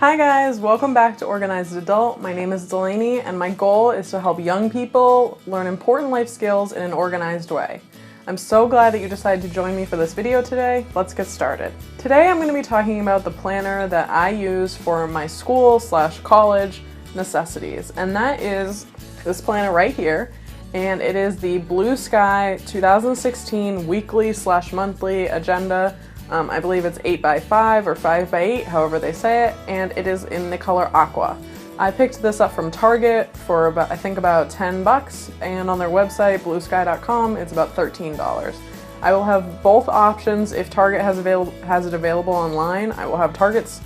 Hi guys, welcome back to Organized Adult. My name is Delaney and my goal is to help young people learn important life skills in an organized way. I'm so glad that you decided to join me for this video today. Let's get started. Today I'm going to be talking about the planner that I use for my school/college necessities, and that is this planner right here, and it is the Blue Sky 2016 weekly/monthly agenda. I believe it's 8x5 or 5x8, however they say it, and it is in the color aqua. I picked this up from Target for about, I think about 10 bucks, and on their website, bluesky.com, it's about $13. I will have both options if Target has it available online. I will have Target's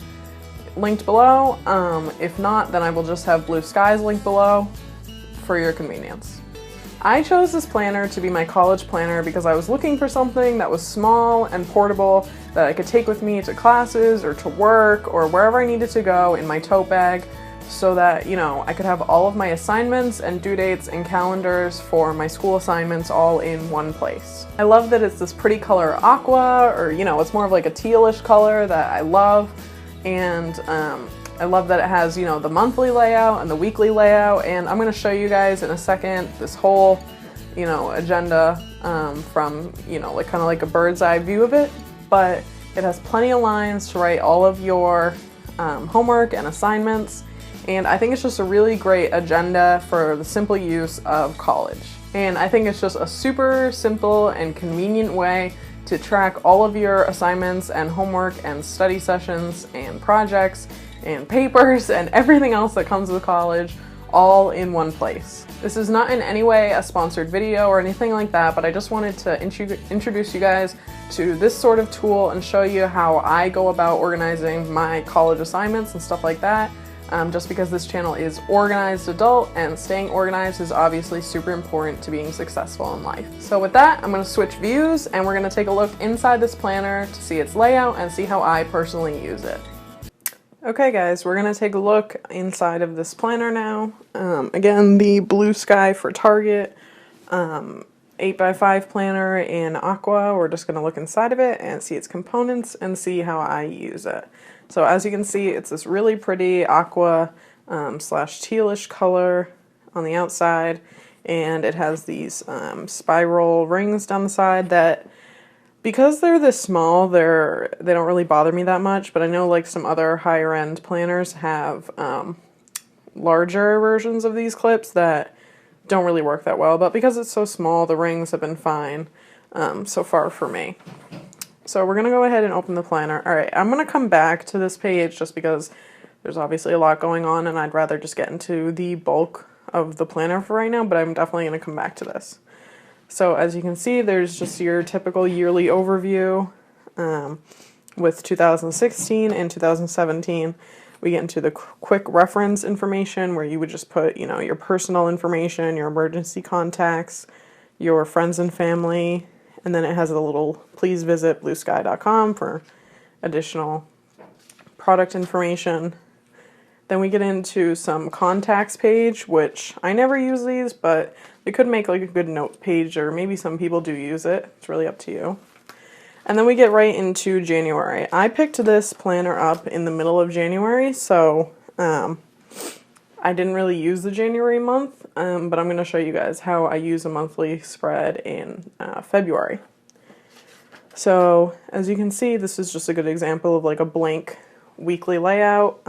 linked below. If not, then I will just have Blue Sky's link below for your convenience. I chose this planner to be my college planner because I was looking for something that was small and portable that I could take with me to classes or to work or wherever I needed to go in my tote bag, so that, you know, I could have all of my assignments and due dates and calendars for my school assignments all in one place. I love that it's this pretty color aqua, or, you know, it's more of like a tealish color that I love, and I love that it has, you know, the monthly layout and the weekly layout, and I'm going to show you guys in a second this whole, you know, agenda from, you know, like kind of like a bird's eye view of it, but it has plenty of lines to write all of your homework and assignments, and I think it's just a really great agenda for the simple use of college. And I think it's just a super simple and convenient way to track all of your assignments and homework and study sessions and projects and papers and everything else that comes with college all in one place. This is not in any way a sponsored video or anything like that, but I just wanted to introduce you guys to this sort of tool and show you how I go about organizing my college assignments and stuff like that. Just because this channel is Organized Adult, and staying organized is obviously super important to being successful in life. So with that, I'm going to switch views and we're going to take a look inside this planner to see its layout and see how I personally use it. Okay guys, we're going to take a look inside of this planner now. Again, the Blue Sky for Target 8x5 planner in aqua. We're just going to look inside of it and see its components and see how I use it. So as you can see, it's this really pretty aqua slash tealish color on the outside, and it has these spiral rings down the side that, because they're this small, they don't really bother me that much, but I know like some other higher end planners have larger versions of these clips that don't really work that well, but because it's so small, the rings have been fine so far for me. So we're going to go ahead and open the planner. Alright, I'm going to come back to this page just because there's obviously a lot going on and I'd rather just get into the bulk of the planner for right now, but I'm definitely going to come back to this. So as you can see, there's just your typical yearly overview with 2016 and 2017. We get into the quick reference information where you would just put, you know, your personal information, your emergency contacts, your friends and family, and then it has a little please visit bluesky.com for additional product information. Then we get into some contacts page, which I never use these, but it could make like a good note page, or maybe some people do use it. It's really up to you. And then we get right into January. I picked this planner up in the middle of January, so I didn't really use the January month, but I'm going to show you guys how I use a monthly spread in February. So as you can see, this is just a good example of like a blank weekly layout.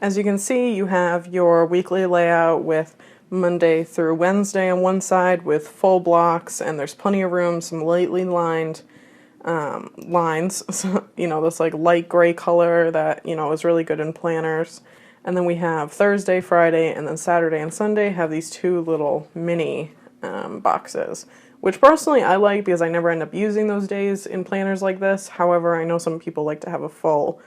As you can see, you have your weekly layout with Monday through Wednesday on one side with full blocks, and there's plenty of room, some lightly lined lines, so, you know, this like light gray color that, you know, is really good in planners. And then we have Thursday, Friday, and then Saturday and Sunday have these two little mini boxes, which personally I like because I never end up using those days in planners like this. However, I know some people like to have a full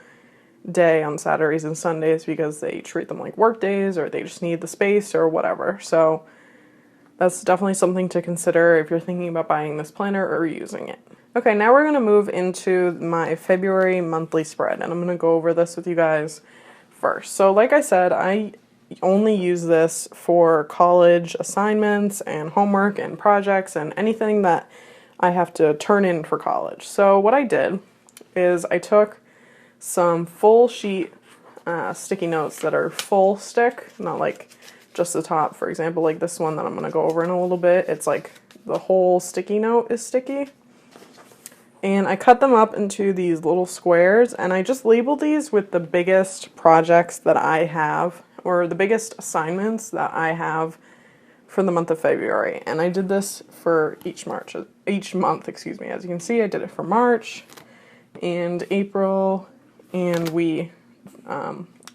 day on Saturdays and Sundays because they treat them like work days, or they just need the space or whatever. So that's definitely something to consider if you're thinking about buying this planner or using it. Okay, now we're going to move into my February monthly spread, and I'm going to go over this with you guys first. So like I said, I only use this for college assignments and homework and projects and anything that I have to turn in for college. So what I did is I took some full sheet sticky notes that are full stick, not like just the top. For example, like this one that I'm going to go over in a little bit, it's like the whole sticky note is sticky. And I cut them up into these little squares, and I just labeled these with the biggest projects that I have, or the biggest assignments that I have for the month of February. And I did this for each month, excuse me. As you can see, I did it for March and April, and we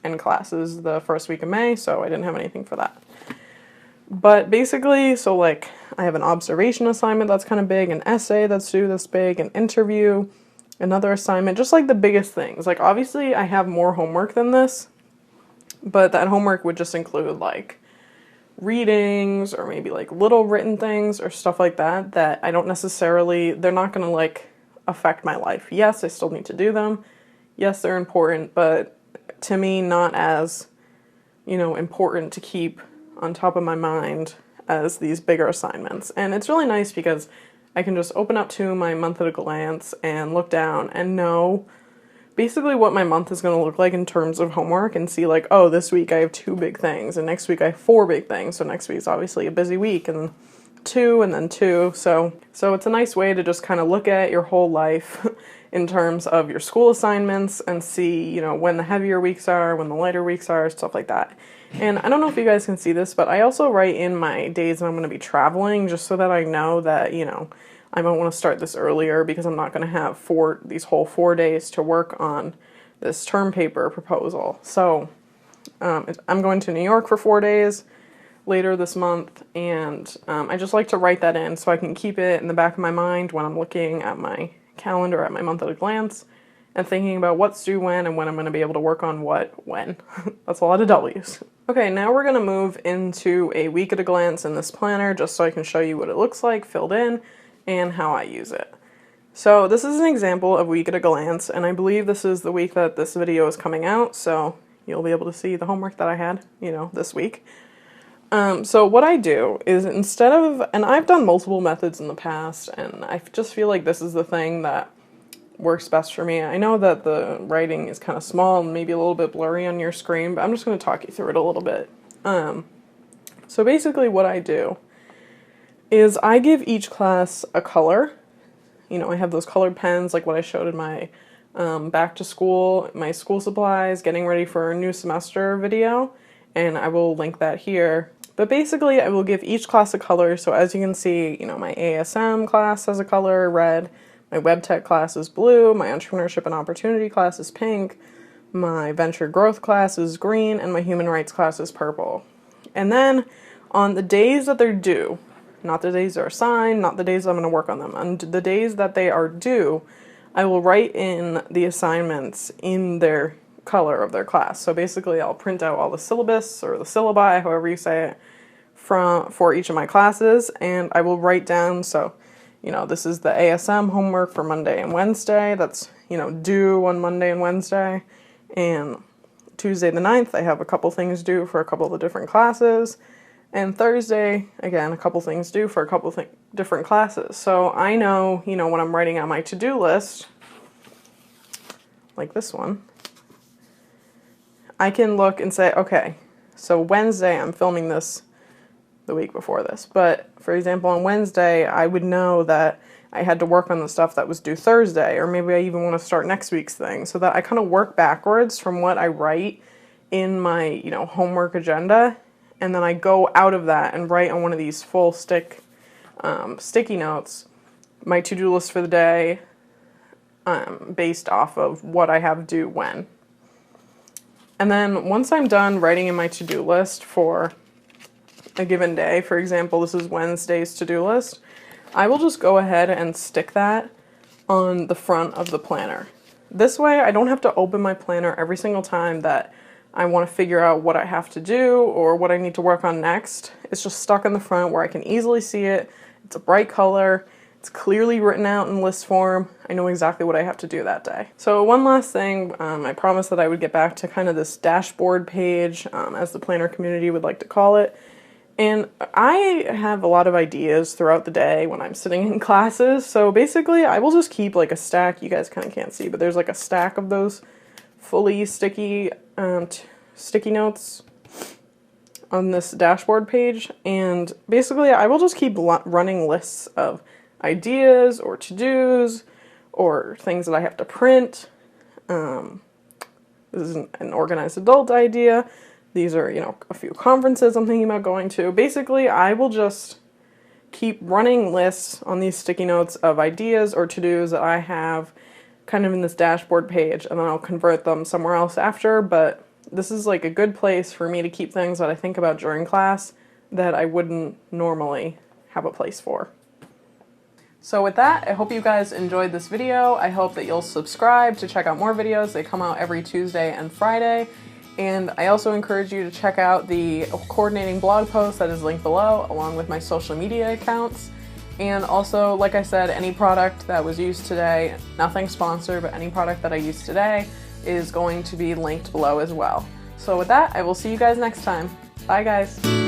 end classes the first week of May, so I didn't have anything for that. But basically, so like I have an observation assignment that's kind of big, an essay that's due this big, an interview, another assignment, just like the biggest things. Like obviously I have more homework than this, but that homework would just include like readings or maybe like little written things or stuff like that that I don't necessarily, they're not going to like affect my life. Yes, I still need to do them. Yes, they're important, but to me, not as, you know, important to keep on top of my mind as these bigger assignments. And it's really nice because I can just open up to my month at a glance and look down and know basically what my month is going to look like in terms of homework, and see like, oh, this week I have 2 big things, and next week I have 4 big things. So next week is obviously a busy week, and 2 and then 2. So it's a nice way to just kind of look at your whole life in terms of your school assignments and see, you know, when the heavier weeks are, when the lighter weeks are, stuff like that. And I don't know if you guys can see this, but I also write in my days that I'm going to be traveling, just so that I know that, you know, I might want to start this earlier because I'm not going to have these whole 4 days to work on this term paper proposal. So I'm going to New York for 4 days later this month, and I just like to write that in so I can keep it in the back of my mind when I'm looking at my calendar, at my month at a glance, and thinking about what's due when and when I'm going to be able to work on what when. That's a lot of W's. Okay, now we're going to move into a week at a glance in this planner, just so I can show you what it looks like filled in and how I use it. So this is an example of week at a glance, and I believe this is the week that this video is coming out, so you'll be able to see the homework that I had, you know, this week. So what I do is, instead of, and I've done multiple methods in the past, and I just feel like this is the thing that works best for me. I know that the writing is kind of small and maybe a little bit blurry on your screen, but I'm just going to talk you through it a little bit. So basically what I do is I give each class a color. You know, I have those colored pens like what I showed in my back to school, my school supplies, getting ready for a new semester video, and I will link that here. But basically I will give each class a color. So as you can see, you know, my ASM class has a color, red. My web tech class is blue, my entrepreneurship and opportunity class is pink, my venture growth class is green, and my human rights class is purple. And then on the days that they're due, not the days they're assigned, not the days I'm going to work on them, on the days that they are due, I will write in the assignments in their color of their class. So basically I'll print out all the syllabus or the syllabi, however you say it, for each of my classes, and I will write down, so, you know, this is the ASM homework for Monday and Wednesday, that's, you know, due on Monday and Wednesday, and Tuesday the 9th I have a couple things due for a couple of the different classes, and Thursday, again, a couple things due for a couple different classes. So I know, you know, when I'm writing out my to-do list, like this one, I can look and say, okay, so Wednesday, I'm filming this the week before this, but for example, on Wednesday, I would know that I had to work on the stuff that was due Thursday, or maybe I even want to start next week's thing, so that I kind of work backwards from what I write in my, you know, homework agenda, and then I go out of that and write on one of these full sticky notes my to-do list for the day, based off of what I have due when. And then once I'm done writing in my to-do list for a given day, for example, this is Wednesday's to-do list, I will just go ahead and stick that on the front of the planner. This way I don't have to open my planner every single time that I want to figure out what I have to do or what I need to work on next. It's just stuck in the front where I can easily see it. It's a bright color. It's clearly written out in list form. I know exactly what I have to do that day. So one last thing, I promised that I would get back to kind of this dashboard page, as the planner community would like to call it. And I have a lot of ideas throughout the day when I'm sitting in classes. So basically I will just keep like a stack. You guys kind of can't see, but there's like a stack of those fully sticky sticky notes on this dashboard page, and basically I will just keep running lists of ideas or to-dos or things that I have to print. This is an organized adult idea. These are, a few conferences I'm thinking about going to. Basically, I will just keep running lists on these sticky notes of ideas or to-dos that I have kind of in this dashboard page, and then I'll convert them somewhere else after, but this is like a good place for me to keep things that I think about during class that I wouldn't normally have a place for. So with that, I hope you guys enjoyed this video. I hope that you'll subscribe to check out more videos. They come out every Tuesday and Friday. And I also encourage you to check out the coordinating blog post that is linked below, along with my social media accounts. And also, like I said, any product that was used today, nothing sponsored, but any product that I used today is going to be linked below as well. So with that, I will see you guys next time. Bye guys.